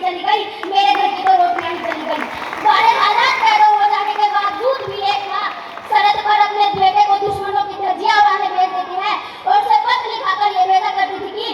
चली गई, मेरे घर की तो रोटियां ही चली गई। सारे हालात पैदा हो जाने के बावजूद भी एक माँ शरत पर अपने बेटे को दुश्मनों की धज्जियां उड़ाने भेज देती है और उसे पत्र लिखाकर ये भेजा करती थी कि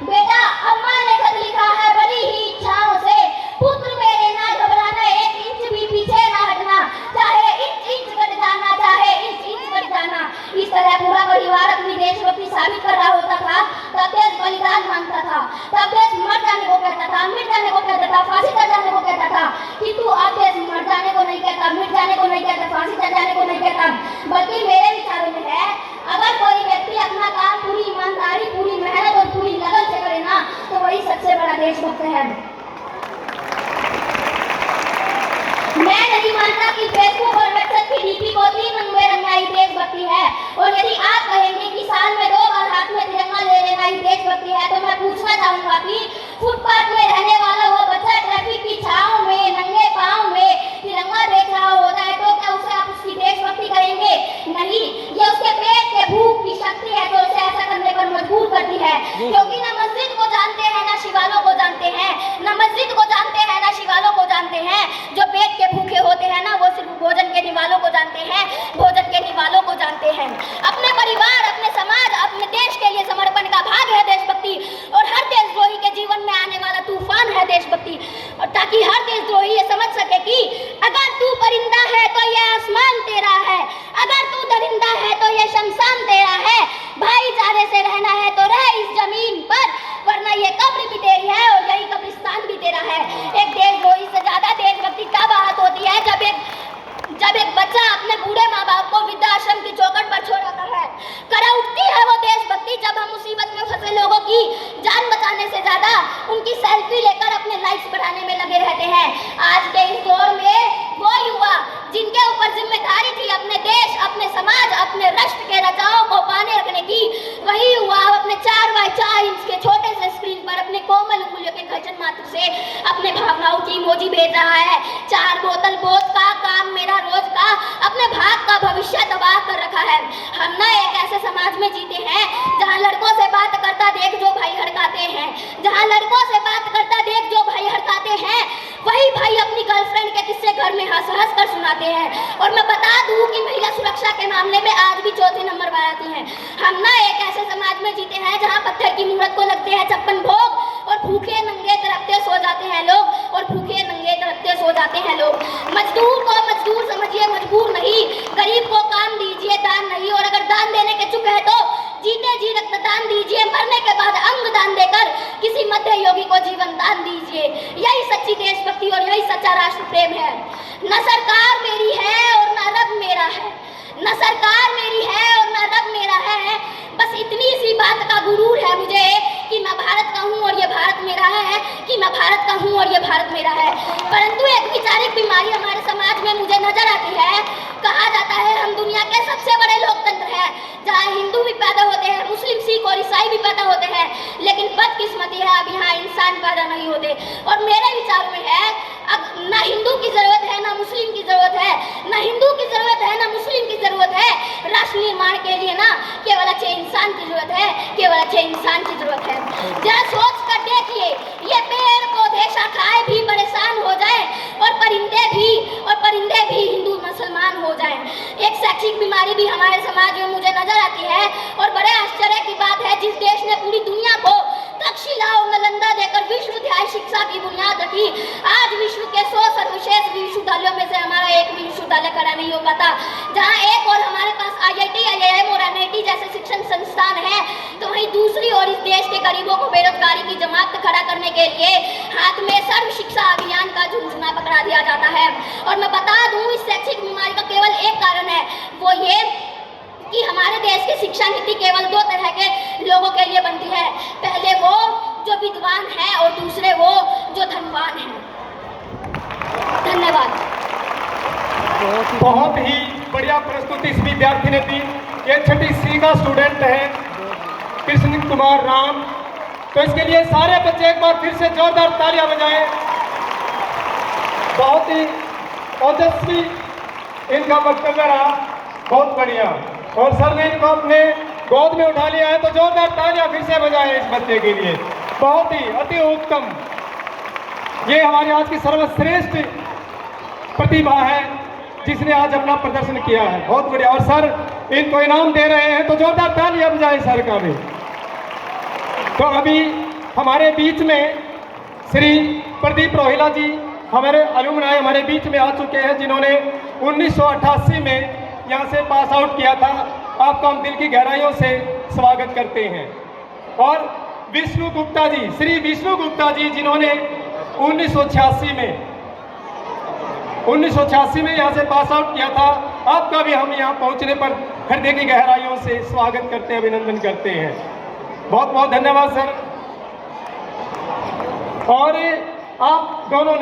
बेटा, अम्मा ने खत लिखा है बड़ी ही इच्छाओं से, पुत्र मेरे ना घबराना, 1 इंच भी पीछे ना हटना, चाहे इंच इंच कट जाना, चाहे इंच इंच कट जाना। इस तरह पूरा परिवार अपनी देशभक्ति साबित कर रहा होता था। तब देश बलिदान मांगता था, तब देश मर जाने को कहता था, मिट जाने को कहता था, फांसी चढ़ जाने को कहता था। किंतु अब देश मर जाने को नहीं कहता, मिट जाने को नहीं कहता, फांसी चढ़ जाने को नहीं कहता, बल्कि मेरे विचारों में है, अगर कोई व्यक्ति अपना काम पूरी ईमानदारी, पूरी मेहनत और पूरी लगन से करे ना, तो वही सबसे बड़ा देशभक्त है। मैं नहीं मानता कि फेसबुक और व्हाट्सएप की डीपी को 3 रंग में रंगना ही देशभक्ति है। और यदि आप कहेंगे कि साल में 2 बार हाथ में तिरंगा ले लेना ही देशभक्ति है, तो मैं पूछना चाहूंगा कि फुटपाथ में रहने वाला वो बच्चा ट्रैफिक की छांव में नंगे पांव में तिरंगा देख रहा होता है, तो क्या उसे आप उसकी देशभक्ति कहेंगे? नहीं, ये उसके पेट के भूख की शक्ति है जो उसे ऐसा करने पर मजबूर करती है। क्योंकि न मस्जिद को जानते हैं, न शिवालों को जानते हैं, न मस्जिद को जानते हैं, न शिवालों को जानते हैं। जो पेट के भूखे होते हैं ना, वो सिर्फ भोजन के निवालों को जानते हैं, भोजन के निवालों को जानते हैं। अपने परिवार, अपने समाज, अपने देश के लिए समर्पण का भाग है देशभक्ति। और हर देशद्रोही के जीवन में आने वाला तूफान है देशभक्ति। और ताकि हर देशद्रोही ये समझ सके कि अगर तू परिंदा है तो ये आसमान तेरा है, अगर तू दरिंदा है तो ये शमशान तेरा है, भाईचारे से रहना है तो रह इस जमीन पर, वरना ये कब्र भी तेरी है और यही कब्रिस्तान भी तेरा है। एक देशद्रोही से ज्यादा देशभक्ति तब आहत होती है जब एक बच्चा अपने बूढ़े माँ बाप को वृद्धाश्रम की चौखट पर छोड़ आता है। करा उठती है वो देशभक्ति जब हम मुसीबत में फंसे लोगों की जान बचाने से ज्यादा उनकी सेल्फी लेकर अपने लाइक्स बढ़ाने में लगे रहते हैं। आज के इस दौर में वो युवा जिनके ऊपर जिम्मेदारी थी अपने देश, अपने समाज, अपने राष्ट्र के रचाओं को पाने रखने की, वही युवा अपने 4x4 इंच के छोटे से स्क्रीन पर अपने कोमल उंगलियों के गर्जन मात्र से अपने भावनाओं की इमोजी भेज रहा है। 4 बोतल बोध का काम मेरा रोज का अपने भाग का भविष्य तबाह कर रखा है। हम ना एक ऐसे समाज में जीते हैं जहाँ लड़कों से बात करता देख जो भाई हड़काते हैं, जहाँ लड़कों से बात करता देख जो भाई हड़काते हैं, वही भाई अपनी गर्लफ्रेंड के किस्से घर में हंस हंस कर सुनाते हैं। और मैं बता दूं कि महिला सुरक्षा के मामले में आज भी 4 नंबर पर आती हैं। हम ना एक ऐसे समाज में जीते हैं जहाँ पत्थर की मूर्त को लगते हैं 56 भोग और भूखे नंगे तड़पते सो जाते हैं लोग, और भूखे नंगे तड़पते सो जाते हैं लोग। मजदूर को मजदूर समझिए, मजबूर नहीं। गरीब को काम दीजिए, दान नहीं। और अगर दान देने के चुप है तो जीते जी रक्तदान दीजिए, मरने के बाद अंग दान देकर किसी मध्य योगी को जीवन दान दीजिए। यही सच्ची देशभक्ति और यही सच्चा राष्ट्र प्रेम है। न सरकार मेरी है और न रब मेरा है, न सरकार मेरी है और न रब मेरा है, बस इतनी सी बात का गुरूर है मुझे कि मैं भारत का हूँ और ये भारत मेरा है, कि मैं भारत का हूँ और ये भारत मेरा है। परंतु एक वैचारिक बीमारी हमारे समाज में मुझे नजर आती है। कहा जाता है हम दुनिया के सबसे बड़े लोकतंत्र हैं, जहाँ हिंदू भी पैदा होते हैं, मुस्लिम, सिख और ईसाई भी पैदा होते हैं, लेकिन बदकिस्मती है अब यहाँ इंसान पैदा नहीं होते। और मेरे विचार में है अब ना हिंदू की जरूरत है, ना मुस्लिम की जरूरत है, ना हिंदू की जरूरत है, ना मुस्लिम की जरूरत है। राष्ट्र निर्माण के लिए ना केवल अच्छे इंसान की जरूरत है, केवल अच्छे इंसान की जरूरत है। जरा सोच कर देखिए, ये पेड़ पौधे शाखाएं भी परेशान हो जाए और परिंदे भी हिंदू मुसलमान हो जाए। एक शैक्षिक बीमारी भी हमारे समाज में मुझे नजर आती है। और बड़े आश्चर्य की बात है, जिस देश ने पूरी दुनिया को तक्षशिला और नालंदा देकर विश्वविद्यालय शिक्षा की बुनियाद रखी, आज विश्व के 100 सर्वश्रेष्ठ विश्वविद्यालयों में से हमारा एक भी विश्वविद्यालय खड़ा नहीं हो पाता। जहाँ एक और हमारे पास IIT, IIM और NIT जैसे शिक्षण संस्थान है, तो वहीं दूसरी ओर इस देश के गरीबों को बेरोजगारी की जमात खड़ा करने के लिए हाथ में सर्व शिक्षा अभियान का झुंझुना पकड़ा दिया जाता है। और मैं बता दूं, इस शैक्षिक बीमारी का केवल एक कारण है, वो ये कि हमारे देश की शिक्षा नीति केवल 2 तरह के लोगों के लिए बनती है। पहले वो जो विद्वान है और दूसरे वो जो धनवान है। धन्यवाद। बहुत ही बढ़िया प्रस्तुति इस विद्यार्थी ने दी। ये 6ठी C का स्टूडेंट है कृष्ण कुमार राम। तो इसके लिए सारे बच्चे एक बार फिर से जोरदार तालियां बजाएं। बहुत ही ओजस्वी इनका वक्तव्य रहा, बहुत बढ़िया। और सर ने इनको अपने गोद में उठा लिया है, तो जोरदार तालियां फिर से बजाएं इस बच्चे के लिए। बहुत ही अति उत्तम। ये हमारे आज की सर्वश्रेष्ठ प्रतिभा है जिसने आज अपना प्रदर्शन किया है। बहुत बढ़िया। और सर इनको इनाम दे रहे हैं तो जोरदार तालियां बजाएं सर का भी। तो अभी हमारे बीच में श्री प्रदीप रोहिला जी हमारे अलुमनाई हमारे बीच में आ चुके हैं, जिन्होंने 1988 में यहाँ से पास आउट किया था। आपका हम दिल की गहराइयों से स्वागत करते हैं। और विष्णु गुप्ता जी, श्री विष्णु गुप्ता जी, जिन्होंने 1986 में यहाँ से पास आउट किया था। आपका भी हम यहाँ पहुँचने पर हृदय की गहराइयों से स्वागत करते हैं, अभिनंदन करते हैं। बहुत बहुत धन्यवाद सर। और आप दोनों ने